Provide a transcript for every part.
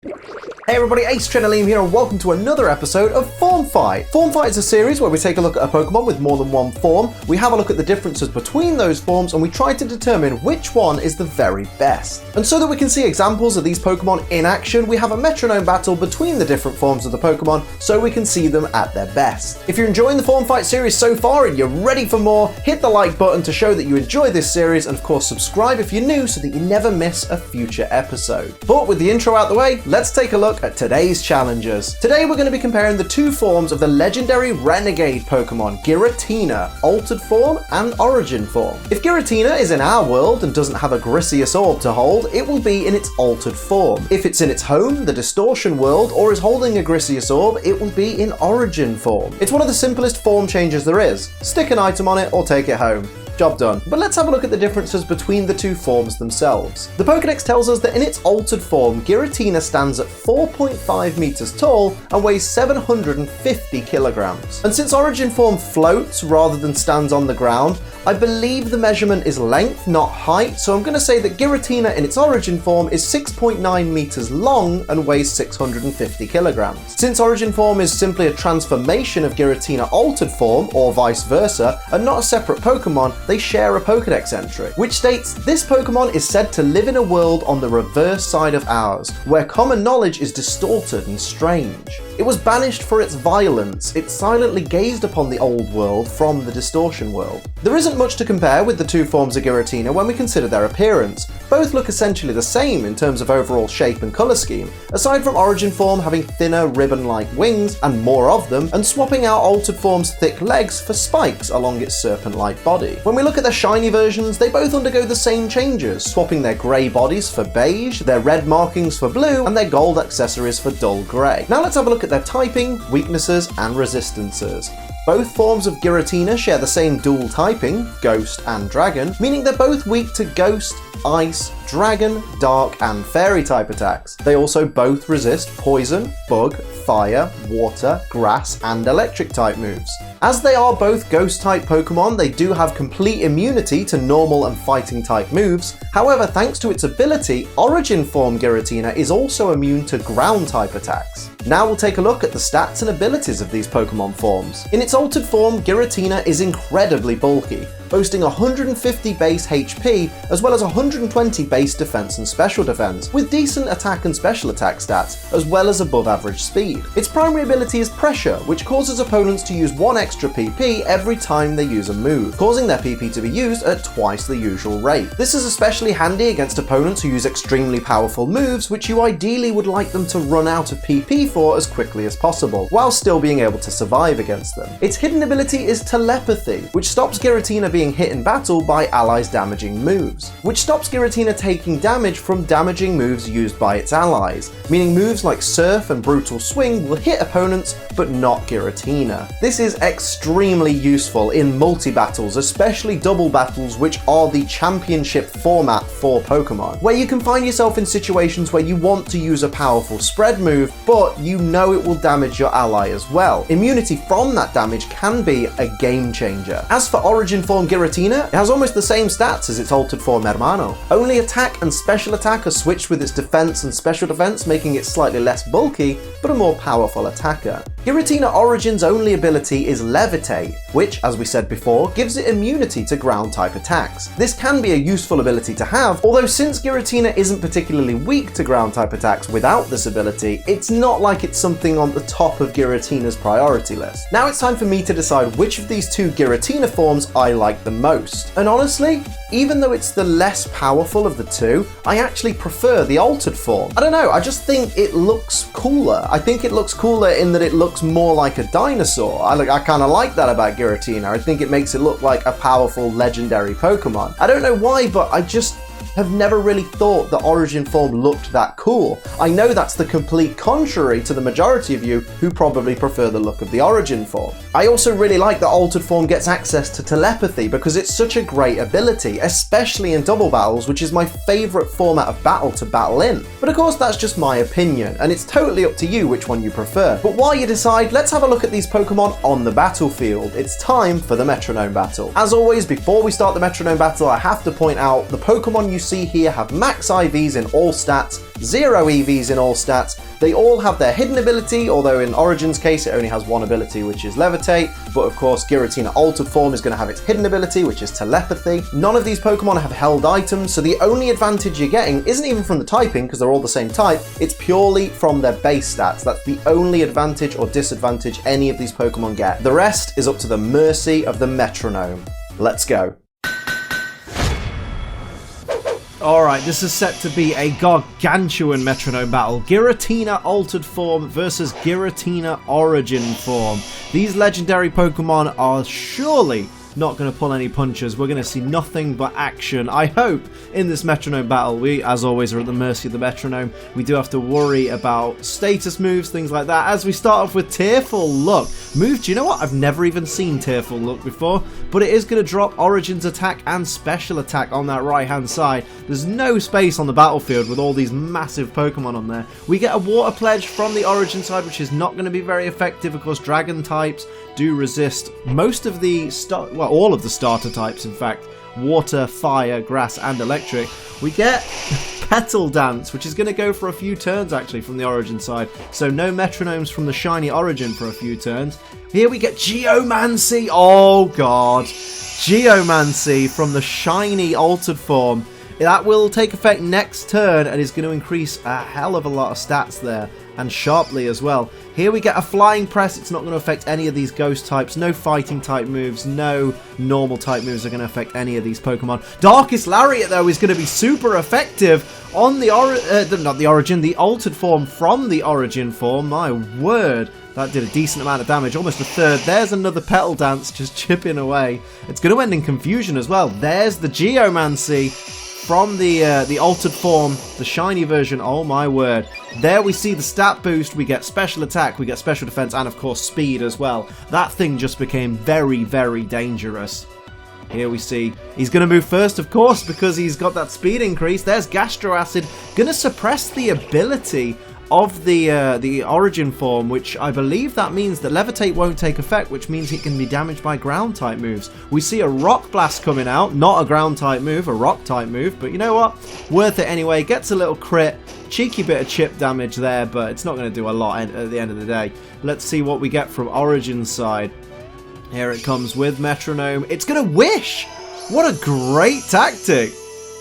Hey everybody, Ace Trinaline here and welcome to another episode of Form Fight. Form Fight is a series where we take a look at a Pokemon with more than one form, we have a look at the differences between those forms, and we try to determine which one is the very best. And so that we can see examples of these Pokemon in action, we have a Metronome battle between the different forms of the Pokemon so we can see them at their best. If you're enjoying the Form Fight series so far and you're ready for more, hit the like button to show that you enjoy this series, and of course subscribe if you're new so that you never miss a future episode. But with the intro out the way, let's take a look at today's challenges. Today we're going to be comparing the two forms of the legendary Renegade Pokemon, Giratina, Altered Form and Origin Form. If Giratina is in our world and doesn't have a Grisius Orb to hold, it will be in its Altered Form. If it's in its home, the Distortion world, or is holding a Grisius Orb, it will be in Origin Form. It's one of the simplest form changes there is. Stick an item on it or take it home. Job done. But let's have a look at the differences between the two forms themselves. The Pokédex tells us that in its altered form, Giratina stands at 4.5 meters tall and weighs 750 kilograms. And since Origin Form floats rather than stands on the ground, I believe the measurement is length, not height, so I'm going to say that Giratina in its Origin Form is 6.9 meters long and weighs 650 kilograms. Since Origin Form is simply a transformation of Giratina Altered Form, or vice versa, and not a separate Pokemon, they share a Pokédex entry, which states this Pokemon is said to live in a world on the reverse side of ours, where common knowledge is distorted and strange. It was banished for its violence, it silently gazed upon the old world from the Distortion world. There isn't much to compare with the two forms of Giratina when we consider their appearance. Both look essentially the same in terms of overall shape and colour scheme, aside from Origin Form having thinner ribbon-like wings and more of them, and swapping out Altered Form's thick legs for spikes along its serpent-like body. When we look at their shiny versions, they both undergo the same changes, swapping their grey bodies for beige, their red markings for blue, and their gold accessories for dull grey. Now let's have a look at their typing, weaknesses, and resistances. Both forms of Giratina share the same dual typing, Ghost and Dragon, meaning they're both weak to Ghost, Ice, Dragon, Dark, and Fairy type attacks. They also both resist Poison, Bug, Fire, Water, Grass, and Electric type moves. As they are both Ghost type Pokemon, they do have complete immunity to normal and fighting type moves. However, thanks to its ability, Origin Form Giratina is also immune to ground type attacks. Now we'll take a look at the stats and abilities of these Pokemon forms. In its altered form, Giratina is incredibly bulky, boasting 150 base HP as well as 120 base defense and special defense, with decent attack and special attack stats, as well as above average speed. Its primary ability is Pressure, which causes opponents to use 1 extra PP every time they use a move, causing their PP to be used at twice the usual rate. This is especially handy against opponents who use extremely powerful moves, which you ideally would like them to run out of PP for as quickly as possible, while still being able to survive against them. Its hidden ability is Telepathy, which stops Giratina being hit in battle by allies' damaging moves, which stops Giratina taking damage from damaging moves used by its allies, meaning moves like Surf and Brutal Swing will hit opponents but not Giratina. This is extremely useful in multi-battles, especially double battles, which are the championship format for Pokemon, where you can find yourself in situations where you want to use a powerful spread move, but you know it will damage your ally as well. Immunity from that damage can be a game changer. As for Origin Form Giratina, it has almost the same stats as its altered form Hermano. Only attack and special attack are switched with its defense and special defense, making it slightly less bulky, but a more powerful attacker. Giratina Origin's only ability is Levitate, which, as we said before, gives it immunity to ground type attacks. This can be a useful ability to have, although since Giratina isn't particularly weak to ground type attacks without this ability, it's not like it's something on the top of Giratina's priority list. Now it's time for me to decide which of these two Giratina forms I like the most. And honestly, even though it's the less powerful of the two, I actually prefer the altered form. I don't know, I just think it looks cooler. I think it looks cooler in that it looks more like a dinosaur. I kind of like that about Giratina. I think it makes it look like a powerful legendary Pokemon. I don't know why, but I just have never really thought the Origin Form looked that cool. I know that's the complete contrary to the majority of you who probably prefer the look of the Origin Form. I also really like that Altered Form gets access to Telepathy because it's such a great ability, especially in double battles, which is my favourite format of battle to battle in. But of course that's just my opinion, and it's totally up to you which one you prefer. But while you decide, let's have a look at these Pokemon on the battlefield. It's time for the Metronome battle. As always, before we start the Metronome battle, I have to point out the Pokemon you see here have max IVs in all stats, 0 EVs in all stats. They all have their hidden ability, although in Origin's case it only has one ability, which is Levitate, but of course Giratina Altered Form is going to have its hidden ability, which is Telepathy. None of these Pokemon have held items, so the only advantage you're getting isn't even from the typing, because they're all the same type, it's purely from their base stats. That's the only advantage or disadvantage any of these Pokemon get. The rest is up to the mercy of the Metronome. Let's go. Alright, this is set to be a gargantuan Metronome battle. Giratina Altered Form versus Giratina Origin Form. These legendary Pokemon are surely not going to pull any punches. We're going to see nothing but action, I hope, in this Metronome battle. We, as always, are at the mercy of the Metronome. We do have to worry about status moves, things like that. As we start off with Tearful Look. Move, do you know what? I've never even seen Tearful Look before, but it is going to drop Origin's attack and special attack on that right-hand side. There's no space on the battlefield with all these massive Pokemon on there. We get a Water Pledge from the Origin side, which is not going to be very effective. Of course, Dragon types do resist most of the all of the starter types, in fact. Water, fire, grass, and electric. We get Petal Dance, which is going to go for a few turns actually from the Origin side. So no Metronomes from the shiny Origin for a few turns. Here we get Geomancy. Oh god. Geomancy from the shiny Altered Form. That will take effect next turn and is going to increase a hell of a lot of stats there, and sharply as well. Here we get a Flying Press. It's not going to affect any of these ghost types. No fighting type moves, no normal type moves are going to affect any of these Pokemon. Darkest Lariat though is going to be super effective on the the Altered Form from the Origin form. My word, that did a decent amount of damage, almost a third. There's another Petal Dance just chipping away. It's going to end in confusion as well. There's the Geomancy from the Altered Form, the shiny version. Oh my word. There we see the stat boost. We get special attack, we get special defense, and of course speed as well. That thing just became very, very dangerous. Here we see he's going to move first, of course, because he's got that speed increase. There's Gastro Acid, going to suppress the ability of the Origin form, which I believe that means that Levitate won't take effect, which means it can be damaged by ground type moves. We see a Rock Blast coming out, not a ground type move, a rock type move, but you know what? Worth it anyway. Gets a little crit, cheeky bit of chip damage there, but it's not going to do a lot at the end of the day. Let's see what we get from Origin's side. Here it comes with Metronome. It's going to Wish! What a great tactic!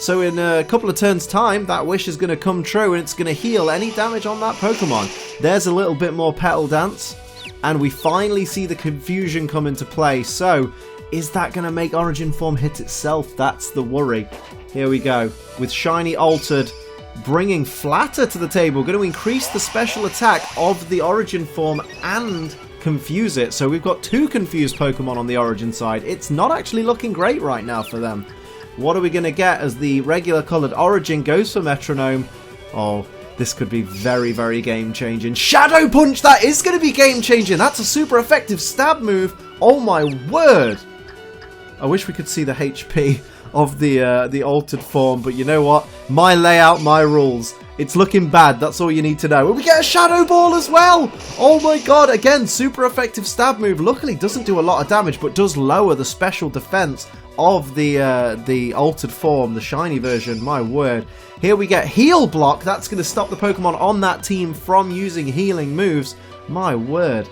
So in a couple of turns' time, that Wish is going to come true and it's going to heal any damage on that Pokemon. There's a little bit more Petal Dance, and we finally see the confusion come into play. So, is that going to make Origin form hit itself? That's the worry. Here we go, with Shiny Altered, bringing Flatter to the table, going to increase the special attack of the Origin form and confuse it. So we've got two confused Pokemon on the Origin side. It's not actually looking great right now for them. What are we going to get as the regular coloured Origin goes for Metronome? Oh, this could be very, very game-changing. Shadow Punch! That is going to be game-changing! That's a super effective stab move! Oh my word! I wish we could see the HP of the Altered Form, but you know what? My layout, my rules. It's looking bad, that's all you need to know. And we get a Shadow Ball as well! Oh my god, again, super effective stab move. Luckily, doesn't do a lot of damage, but does lower the special defense of the Altered Form, the shiny version. My word. Here we get Heal Block. That's going to stop the Pokemon on that team from using healing moves. My word.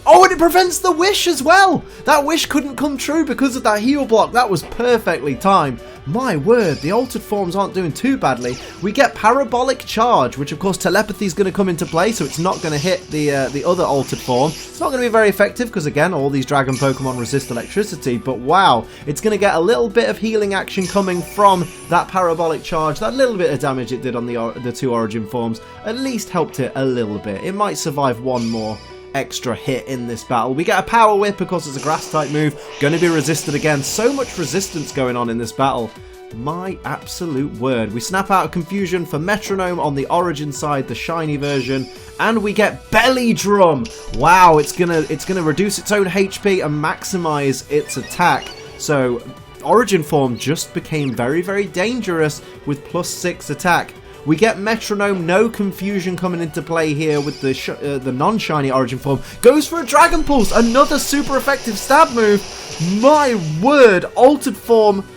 Oh, and it prevents the Wish as well. That Wish couldn't come true because of that Heal Block. That was perfectly timed. My word, the Altered Forms aren't doing too badly. We get Parabolic Charge, which of course Telepathy is going to come into play, so it's not going to hit the other Altered Form. It's not going to be very effective because, again, all these Dragon Pokemon resist electricity, but wow, it's going to get a little bit of healing action coming from that Parabolic Charge. That little bit of damage it did on the two Origin forms at least helped it a little bit. It might survive one more extra hit in this battle. We get a Power Whip because it's a grass type move, going to be resisted again. So much resistance going on in this battle. My absolute word. We snap out of confusion for Metronome on the Origin side, the shiny version, and we get Belly Drum. Wow, it's gonna reduce its own HP and maximize its attack. So Origin form just became very, very dangerous with +6 attack. We get Metronome, no confusion coming into play here with the non-shiny Origin form. Goes for a Dragon Pulse, another super effective stab move. My word, Altered Form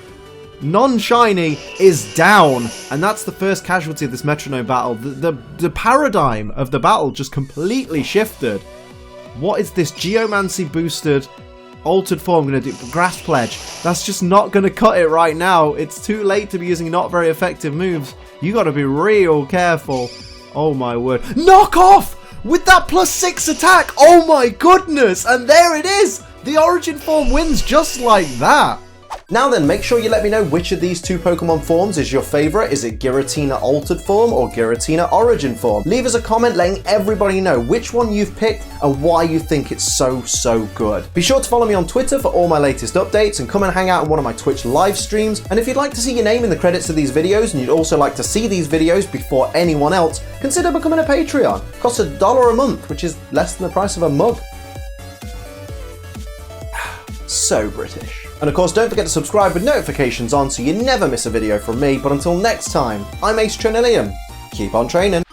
non-shiny, is down. And that's the first casualty of this Metronome battle. The paradigm of the battle just completely shifted. What is this Geomancy boosted altered form going to do? Grass Pledge. That's just not going to cut it right now. It's too late to be using not very effective moves. You got to be real careful. Oh my word. Knock off! With that +6 attack! Oh my goodness! And there it is! The Origin form wins just like that. Now then, make sure you let me know which of these two Pokemon forms is your favourite. Is it Giratina Altered Form or Giratina Origin Form? Leave us a comment letting everybody know which one you've picked and why you think it's so good. Be sure to follow me on Twitter for all my latest updates and come and hang out in one of my Twitch live streams. And if you'd like to see your name in the credits of these videos and you'd also like to see these videos before anyone else, consider becoming a Patreon. It costs $1 a month, which is less than the price of a mug. So British. And of course, don't forget to subscribe with notifications on so you never miss a video from me. But until next time, I'm Ace Trinillium. Keep on training.